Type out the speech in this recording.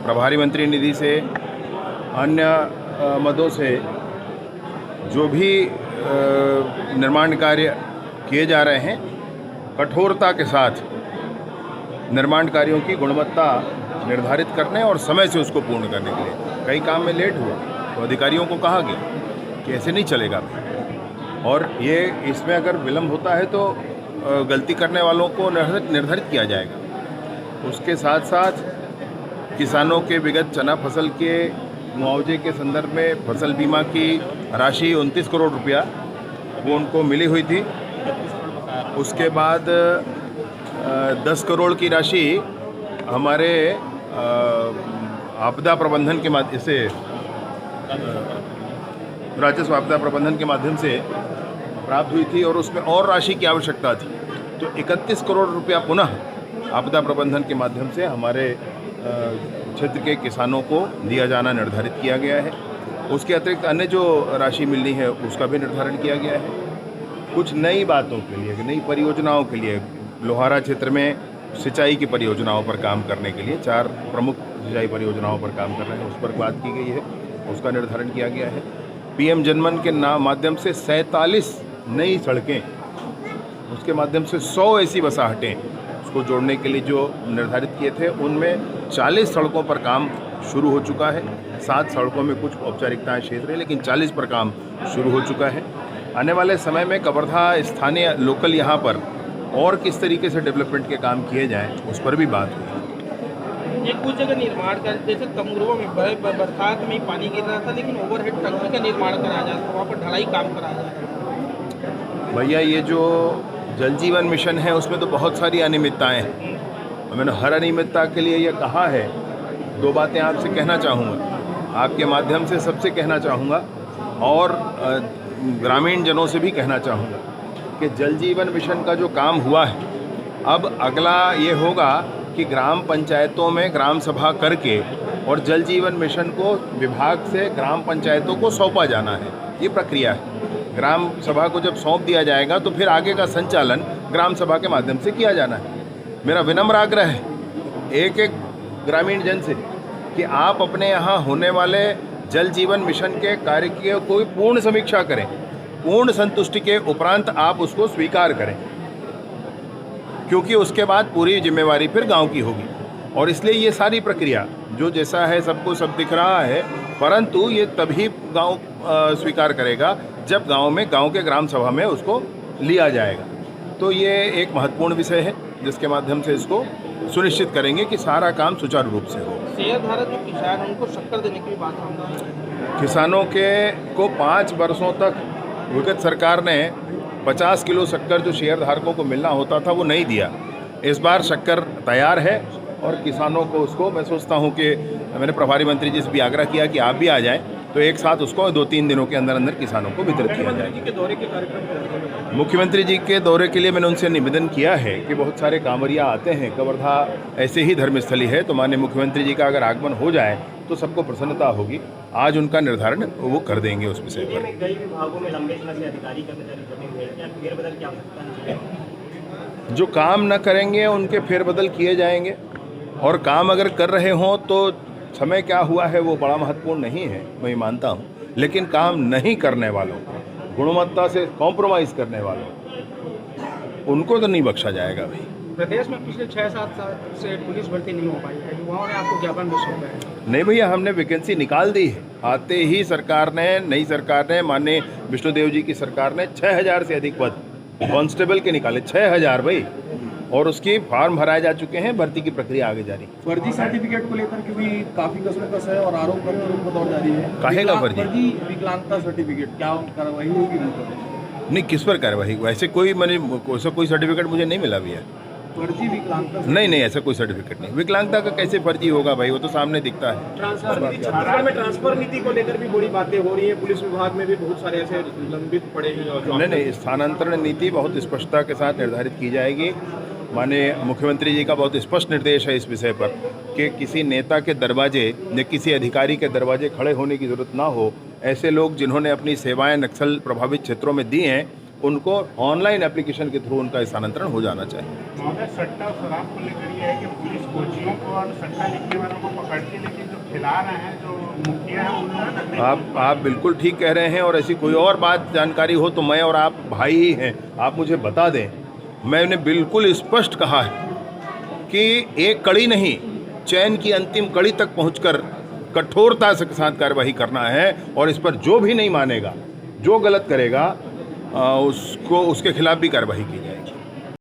प्रभारी मंत्री निधि से, अन्य मदों से जो भी निर्माण कार्य किए जा रहे हैं, कठोरता के साथ निर्माण कार्यों की गुणवत्ता निर्धारित करने और समय से उसको पूर्ण करने के लिए। कई काम में लेट हुआ तो अधिकारियों को कहा गया कि ऐसे नहीं चलेगा, और ये इसमें अगर विलम्ब होता है तो गलती करने वालों को निर्धारित किया जाएगा। उसके साथ साथ किसानों के विगत चना फसल के मुआवजे के संदर्भ में फसल बीमा की राशि 29 करोड़ रुपया वो उनको मिली हुई थी। उसके बाद 10 करोड़ की राशि हमारे आपदा प्रबंधन के माध्यम से, राजस्व आपदा प्रबंधन के माध्यम से प्राप्त हुई थी, और उसमें और राशि की आवश्यकता थी। तो 31 करोड़ रुपया पुनः आपदा प्रबंधन के माध्यम से हमारे क्षेत्र के किसानों को दिया जाना निर्धारित किया गया है। उसके अतिरिक्त अन्य जो राशि मिलनी है उसका भी निर्धारण किया गया है। कुछ नई बातों के लिए, नई परियोजनाओं के लिए, लोहारा क्षेत्र में सिंचाई की परियोजनाओं पर काम करने के लिए 4 प्रमुख सिंचाई परियोजनाओं पर काम कर रहे हैं, उस पर बात की गई है, उसका निर्धारण किया गया है। PM जनमन के माध्यम से 47 नई सड़कें, उसके माध्यम से 100 ऐसी बसाहटें उसको जोड़ने के लिए जो निर्धारित किए थे, उनमें 40 सड़कों पर काम शुरू हो चुका है। 7 सड़कों में कुछ औपचारिकताएं शेष रही, लेकिन 40 पर काम शुरू हो चुका है। आने वाले समय में कवर्धा स्थानीय लोकल यहाँ पर और किस तरीके से डेवलपमेंट के काम किए जाएं, उस पर भी बात हुई। ये कुछ जगह निर्माण कर, जैसे तमगुरुआ में बरसात में पानी गिर रहा था, लेकिन ओवरहेड टंकी का निर्माण कराया जा रहा था, वहाँ पर ढलाई काम कराया जा रहा है। भैया, ये जो जल जीवन मिशन है उसमें तो बहुत सारी अनियमितताएँ हैं। मैंने हर अनियमितता के लिए ये कहा है। 2 बातें आपसे कहना चाहूँगा, आपके माध्यम से सबसे कहना चाहूँगा, और ग्रामीण जनों से भी कहना चाहूँगा कि जल जीवन मिशन का जो काम हुआ है, अब अगला ये होगा कि ग्राम पंचायतों में ग्राम सभा करके और जल जीवन मिशन को विभाग से ग्राम पंचायतों को सौंपा जाना है। ये प्रक्रिया है। ग्राम सभा को जब सौंप दिया जाएगा तो फिर आगे का संचालन ग्राम सभा के माध्यम से किया जाना है। मेरा विनम्र आग्रह है एक एक ग्रामीण जन से कि आप अपने यहाँ होने वाले जल जीवन मिशन के कार्य की कोई पूर्ण समीक्षा करें, पूर्ण संतुष्टि के उपरांत आप उसको स्वीकार करें, क्योंकि उसके बाद पूरी जिम्मेवारी फिर गांव की होगी। और इसलिए ये सारी प्रक्रिया जो जैसा है सबको सब दिख रहा है, परंतु ये तभी गांव स्वीकार करेगा जब गांव के ग्राम सभा में उसको लिया जाएगा। तो ये एक महत्वपूर्ण विषय है जिसके माध्यम से इसको सुनिश्चित करेंगे कि सारा काम सुचारू रूप से हो। शेयरधारक जो किसान हैं उनको शक्कर देने की भी बात हम किसानों को 5 वर्षों तक विगत सरकार ने 50 किलो शक्कर जो शेयर धारकों को मिलना होता था वो नहीं दिया। इस बार शक्कर तैयार है और किसानों को उसको, मैं सोचता हूँ कि मैंने प्रभारी मंत्री जी से भी आग्रह किया कि आप भी आ जाएं, तो एक साथ उसको 2-3 दिनों के अंदर अंदर किसानों को वितरित किया जाएगा। मुख्यमंत्री जी के दौरे के लिए मैंने उनसे निवेदन किया है कि बहुत सारे कांवरिया आते हैं, कवर्धा ऐसे ही धर्मस्थली है, तो माननीय मुख्यमंत्री जी का अगर आगमन हो जाए तो सबको प्रसन्नता होगी। आज उनका निर्धारण वो कर देंगे उस विषय पर। कई विभागों में लंबे समय से अधिकारी कर्मचारी बने हुए हैं, फेरबदल की आवश्यकता है। जो काम न करेंगे उनके फेरबदल किए जाएंगे, और काम अगर कर रहे हों तो समय क्या हुआ है वो बड़ा महत्वपूर्ण नहीं है, मैं मानता हूँ, लेकिन काम नहीं करने वालों, गुणवत्ता से कॉम्प्रोमाइज़ करने वालों, उनको तो नहीं बख्शा जाएगा। भाई, प्रदेश में पिछले 6-7 साल से पुलिस भर्ती नहीं हो पाई है, युवाओं ने आपको ज्ञापन भी सौंपा है। नहीं भैया, हमने वैकेंसी निकाल दी है। आते ही सरकार ने, नई सरकार ने, माननीय विष्णुदेव जी की सरकार ने 6000 से अधिक पद कांस्टेबल के निकाले, 6000 भाई, और उसकी फॉर्म भराए जा चुके हैं, भर्ती की प्रक्रिया आगे जारी। फर्जी सर्टिफिकेट को लेकर के भी काफी कसरत है और आरोप प्रत्यारोप दौर जारी है। काहे का फर्जी? विकलांगता सर्टिफिकेट क्या कार्रवाई होगी? नहीं, किस पर कार्रवाई? वैसे कोई कोई सर्टिफिकेट मुझे नहीं मिला भैया। फर्जी विकलांगता? नहीं, ऐसा कोई सर्टिफिकेट नहीं। विकलांगता का कैसे फर्जी होगा भाई, वो तो सामने दिखता है। छत्तीसगढ़ में ट्रांसफर नीति को लेकर भी बड़ी बातें हो रही है, पुलिस विभाग में भी बहुत सारे ऐसे लंबित पड़े हैं। नहीं, स्थानांतरण नीति बहुत स्पष्टता के साथ निर्धारित की जाएगी। माननीय मुख्यमंत्री जी का बहुत स्पष्ट निर्देश है इस विषय पर कि किसी नेता के दरवाजे या किसी अधिकारी के दरवाजे खड़े होने की जरूरत ना हो। ऐसे लोग जिन्होंने अपनी सेवाएं नक्सल प्रभावित क्षेत्रों में दी हैं, उनको ऑनलाइन एप्लीकेशन के थ्रू उनका स्थानांतरण हो जाना चाहिए। सट्टा और शराब को लेकर ये है कि पुलिस कोचियों को और सट्टा लिखने वालों को पकड़ के, लेकिन जो खिला रहे हैं, जो मुखिया है, उन्होंने आप बिल्कुल ठीक कह रहे हैं, और ऐसी कोई और बात जानकारी हो तो मैं और आप भाई ही हैं, आप मुझे बता दें। मैंने बिल्कुल स्पष्ट कहा है कि एक कड़ी नहीं, चैन की अंतिम कड़ी तक पहुंचकर कठोरता से साथ कार्रवाई करना है, और इस पर जो भी नहीं मानेगा, जो गलत करेगा उसको उसके खिलाफ भी कार्रवाई की जाए।